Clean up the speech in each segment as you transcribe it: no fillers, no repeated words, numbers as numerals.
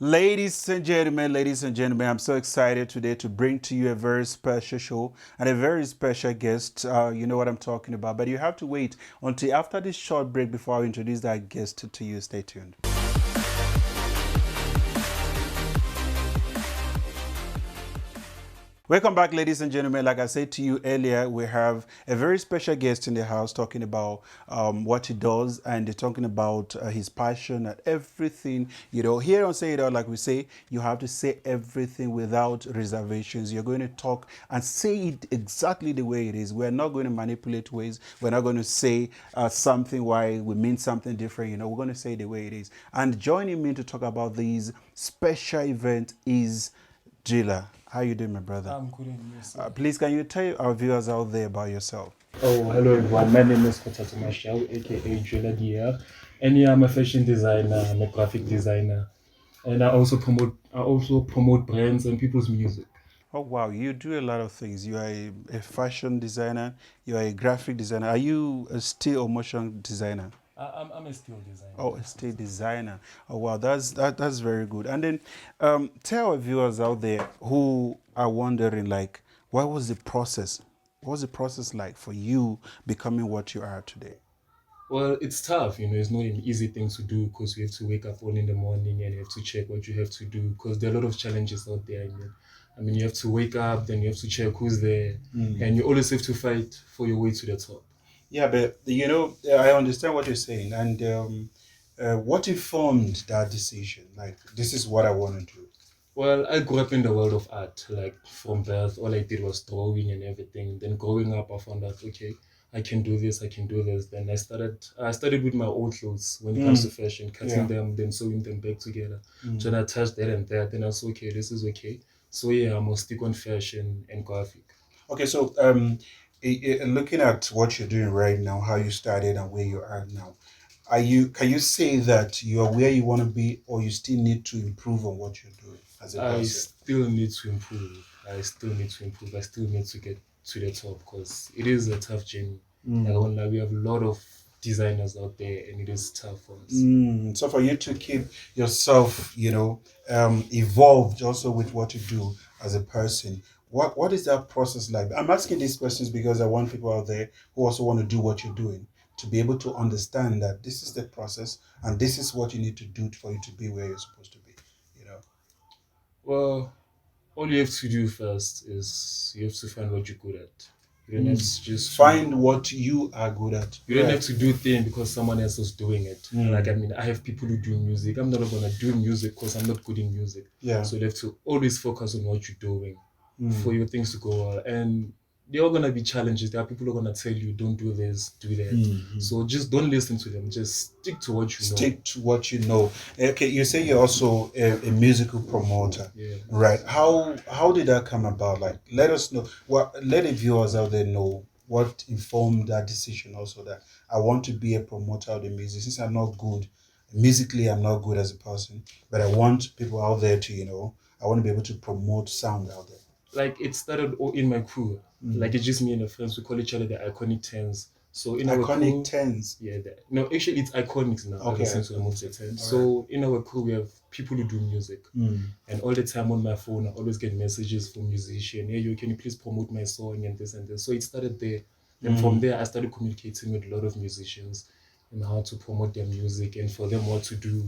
Ladies and gentlemen, I'm so excited today to bring to you a very special show and a very special guest. You know what I'm talking about, but you have to wait until after this short break before I introduce that guest to you. Stay tuned. Welcome back, ladies and gentlemen. Like I said to you earlier, we have a very special guest in the house talking about what he does and talking about his passion and everything. You know, here on Say It All, like we say, you have to say everything without reservations. You're going to talk and say it exactly the way it is. We're not going to manipulate ways. We're not going to say something why we mean something different. You know, we're going to say it the way it is. And joining me to talk about this special event is Jila. How you doing, my brother? I'm good and you, sir. Please, can you tell our viewers out there about yourself? Oh, hello everyone. My name is Kogothatso, aka Juggling here, and yeah, I'm a fashion designer, I'm a graphic designer, and I also promote brands and people's music. Oh, wow. You do a lot of things. You are a fashion designer. You are a graphic designer. Are you a still or motion designer? I'm a still designer. Oh, a still designer. Oh, wow. That's very good. And then tell our viewers out there who are wondering, like, what was the process? What was the process like for you becoming what you are today? Well, it's tough, it's not an easy thing to do because you have to wake up early in the morning and you have to check what you have to do because there are a lot of challenges out there. I mean, you have to wake up, then you have to check who's there, and you always have to fight for your way to the top. Yeah, but I understand what you're saying, and what informed that decision? Like, this is what I want to do. Well, I grew up in the world of art. Like from birth, all I did was drawing and everything. Then growing up, I found out, okay, I can do this, I can do this. Then I started with my old clothes when it comes to fashion, cutting them, then sewing them back together. So then I touched that and that. Then I said, okay, this is okay. So yeah, I'm gonna stick on fashion and graphic. Okay, so looking at what you're doing right now, how you started and where you are now, can you say that you are where you want to be, or you still need to improve on what you're doing as a I person? still need to improve. I still need to improve. I still need to get to the top because it is a tough journey. Like, I won't lie, we have a lot of designers out there and it is tough for us. So for you to keep yourself, evolved also with what you do as a person, what is that process like? I'm asking these questions because I want people out there who also want to do what you're doing to be able to understand that this is the process and this is what you need to do for you to be where you're supposed to be. You know. Well, all you have to do first is you have to find what you're good at. You don't have to Find what you are good at. you don't have to do things because someone else is doing it. Like, I mean, I have people who do music. I'm not gonna do music because I'm not good in music. Yeah. So you have to always focus on what you're doing for your things to go well. And there are gonna be challenges. There are people who are gonna tell you, don't do this, do that. So just don't listen to them. Just stick to what you know. Stick to what you know. Okay, you say you're also a musical promoter, Yeah. right? How did that come about? Like, let us know. Let the viewers out there know what informed that decision. Also, that I want to be a promoter of the music. Since I'm not good musically, I'm not good as a person, but I want people out there to, I want to be able to promote sound out there. Like, it started all in my crew. Like, it's just me and the friends. We call each other the iconic tens. So in our Iconic crew, tens. yeah, no, actually it's iconics now. Okay, Ever since we moved to 10. All So in our crew, we have people who do music, and all the time on my phone, I always get messages from musicians. Hey, you can you please promote my song and this and this. So it started there. And from there, I started communicating with a lot of musicians and how to promote their music and for them what to do.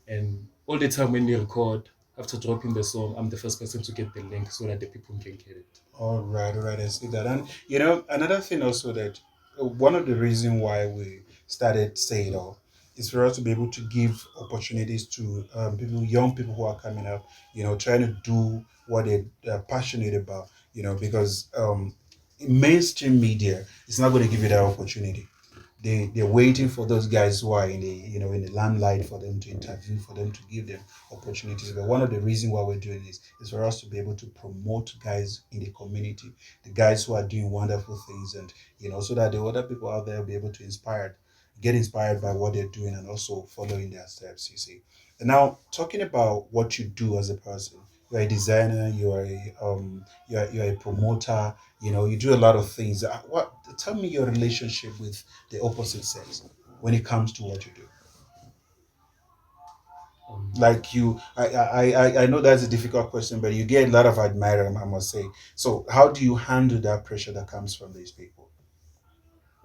And all the time when they record, after dropping the song, I'm the first person to get the link so that the people can get it. All right, I see that. And another thing also that one of the reason why we started Say It All is for us to be able to give opportunities to young people who are coming up, trying to do what they're passionate about, because mainstream media is not going to give you that opportunity. They're waiting for those guys who are in the limelight for them to interview, for them to give them opportunities. But one of the reasons why we're doing this is for us to be able to promote guys in the community, the guys who are doing wonderful things, and so that the other people out there will be able to get inspired by what they're doing and also following their steps. You see. And now talking about what you do as a person, you're a designer, you're a promoter, you do a lot of things. What Tell me your relationship with the opposite sex when it comes to what you do. Like you, I know that's a difficult question, but you get a lot of admirers, I must say. So how do you handle that pressure that comes from these people?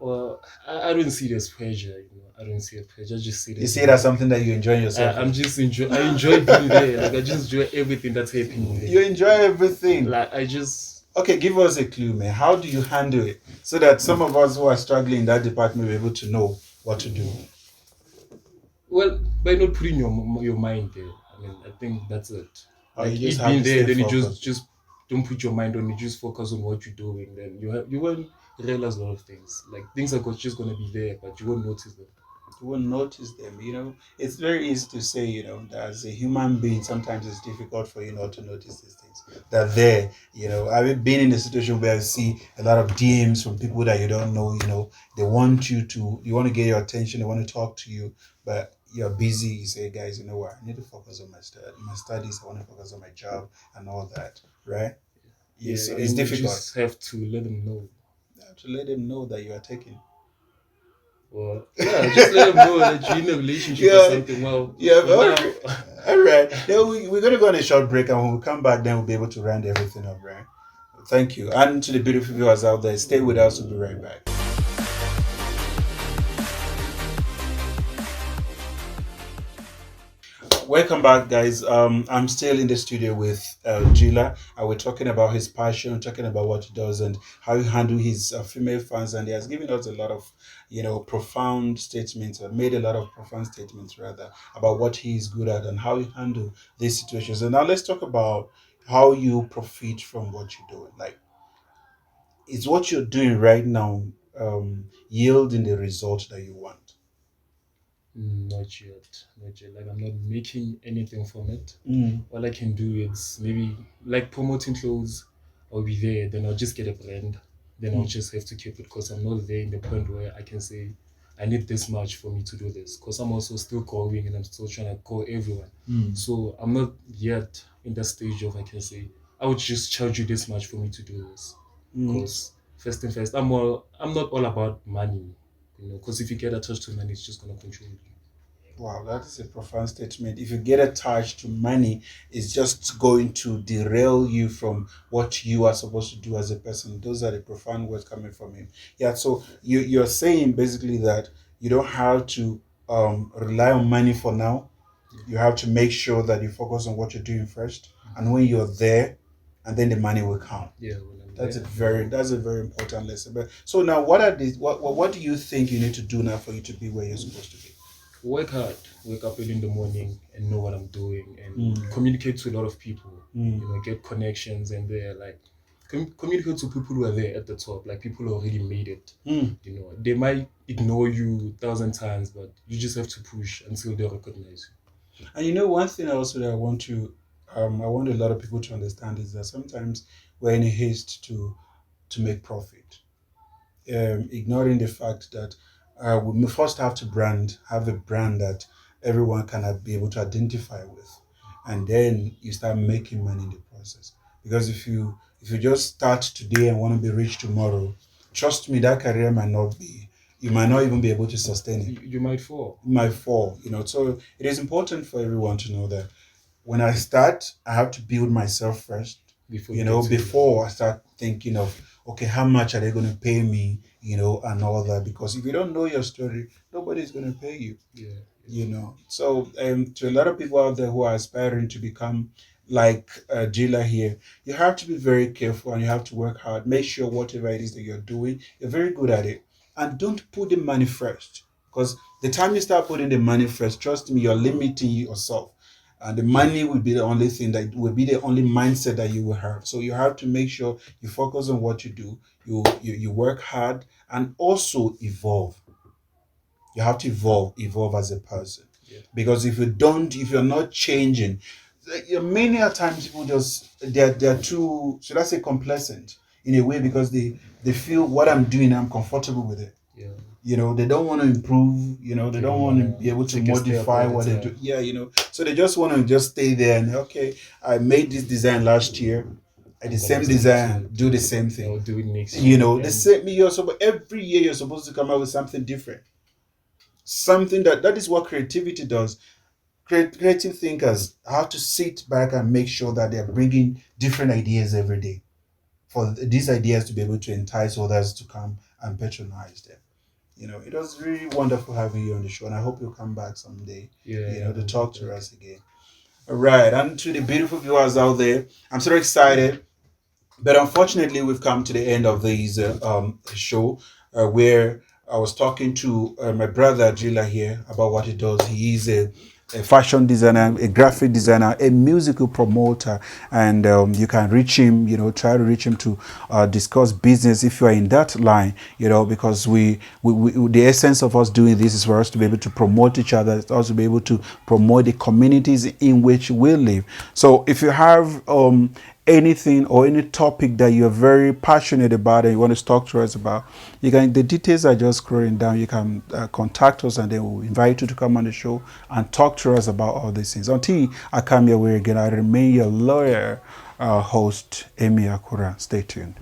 Well, I don't see it as pressure, you know. I don't see it as pressure. I just see it You as, see you it as know, something that you enjoy yourself I'm in. just enjoy. I enjoy being there. Like I just enjoy everything that's happening You there. enjoy everything. Like I just Okay, give us a clue, man. How do you handle it so that some of us who are struggling in that department will be able to know what to do? well by not putting your mind there. I mean, I think that's it. Or you Like just it have being to there, stay then you focused. just don't put your mind on it. Just focus on what you're doing. Then you won't realize a lot of things. Like things are just gonna be there, but you won't notice them. You will notice them. It's very easy to say, that as a human being, sometimes it's difficult for you not to notice these things. They're there. I've been in a situation where I see a lot of DMs from people that you don't know. They want you want to get your attention, they want to talk to you, but you're busy. You say, guys, you know what? I need to focus on my studies. I want to focus on my job and all that, right? Yeah, It's and you difficult. just have to let them know. You have to let them know that you are taking. Well, yeah, just let them know that you're in a relationship or Yeah, something. Well, yeah, for now, all right. Yeah, we're going to go on a short break, and when we come back, then we'll be able to round everything up, right? Thank you. And to the beautiful viewers out there, stay with us. We'll be right back. Welcome back, guys. I'm still in the studio with Gila, and we're talking about his passion, talking about what he does, and how he handle his female fans. And he has given us a lot of, profound statements, or made a lot of profound statements rather about what he is good at and how he handle these situations. And now let's talk about how you profit from what you're doing. Like, is what you're doing right now yielding the result that you want? not yet, not yet. Like I'm not making anything from it. Mm. All I can do is maybe like promoting clothes. I'll be there, then I'll just get a brand. Then I'll Mm. just have to keep it because I'm not there in the point where I can say I need this much for me to do this. Because I'm also still growing and I'm still trying to call everyone. Mm. So I'm not yet in that stage of I can say I would just charge you this much for me to do this. Mm. Because first and first, I'm not all about money. Because if you get attached to money, it's just gonna control you. Wow, that is a profound statement. If you get attached to money, it's just going to derail you from what you are supposed to do as a person. Those are the profound words coming from him. Yeah, so you're saying basically that you don't have to rely on money for now. Yeah. You have to make sure that you focus on what you're doing first. And when you're there, and then the money will come. Yeah, when I'm That's a there, very important lesson. But so now, what are these? What do you think you need to do now for you to be where you're supposed to be? work hard, wake up early in the morning and know what I'm doing and Mm. communicate to a lot of people, Mm. get connections and they're like communicate to people who are there at the top, like people who already made it. Mm. They might ignore you 1,000 times, but you just have to push until they recognize And one thing also that I want a lot of people to understand is that sometimes we're in a haste to make profit, ignoring the fact that we first have to have a brand that everyone can be able to identify with, and then you start making money in the process. Because if you just start today and want to be rich tomorrow, trust me, that career might not be. You might not even be able to sustain you. it. You might fall It might fall. So it is important for everyone to know that when I start, I have to build myself first, before you get to the before I start thinking of, okay, how much are they going to pay me, and all that. Because if you don't know your story, nobody's going to pay you, yeah. So to a lot of people out there who are aspiring to become like Gila here, you have to be very careful and you have to work hard. Make sure whatever it is that you're doing, you're very good at it. And don't put the money first. Because the time you start putting the money first, trust me, you're limiting yourself. And the money will be the only thing that will be the only mindset that you will have. So you have to make sure you focus on what you do, you work hard and also evolve. You have to evolve as a person. Yeah. Because if you're not changing, many a times people just they're too, should I say, complacent in a way, because they feel what I'm doing, I'm comfortable with it. Yeah. They don't want to improve. They They don't don't want to wanna be able to take a step modify all the what they do. time. Yeah, so they just want to just stay there and, okay, I made this design last year. I'm The gonna same stick to design, it. do the same I'll thing. do it next year. The And same. Every year you're supposed to come up with something different, something that is what creativity does. creative thinkers have to sit back and make sure that they're bringing different ideas every day for these ideas to be able to entice others to come and patronize them. It was really wonderful having you on the show, and I hope you'll come back someday, Yeah, to talk to us again. All right, and to the beautiful viewers out there, I'm so excited. But unfortunately, we've come to the end of this show where I was talking to my brother Jila here about what he does. He is a fashion designer, a graphic designer, a musical promoter, and you can reach him. Try to reach him to discuss business if you are in that line. Because we the essence of us doing this is for us to be able to promote each other. It's also to be able to promote the communities in which we live. So if you have anything or any topic that you're very passionate about and you want to talk to us about, the details are just scrolling down. You can contact us and then we'll invite you to come on the show and talk to us about all these things. Until I come your way again, I remain your lawyer host, Emmy Akura. Stay tuned.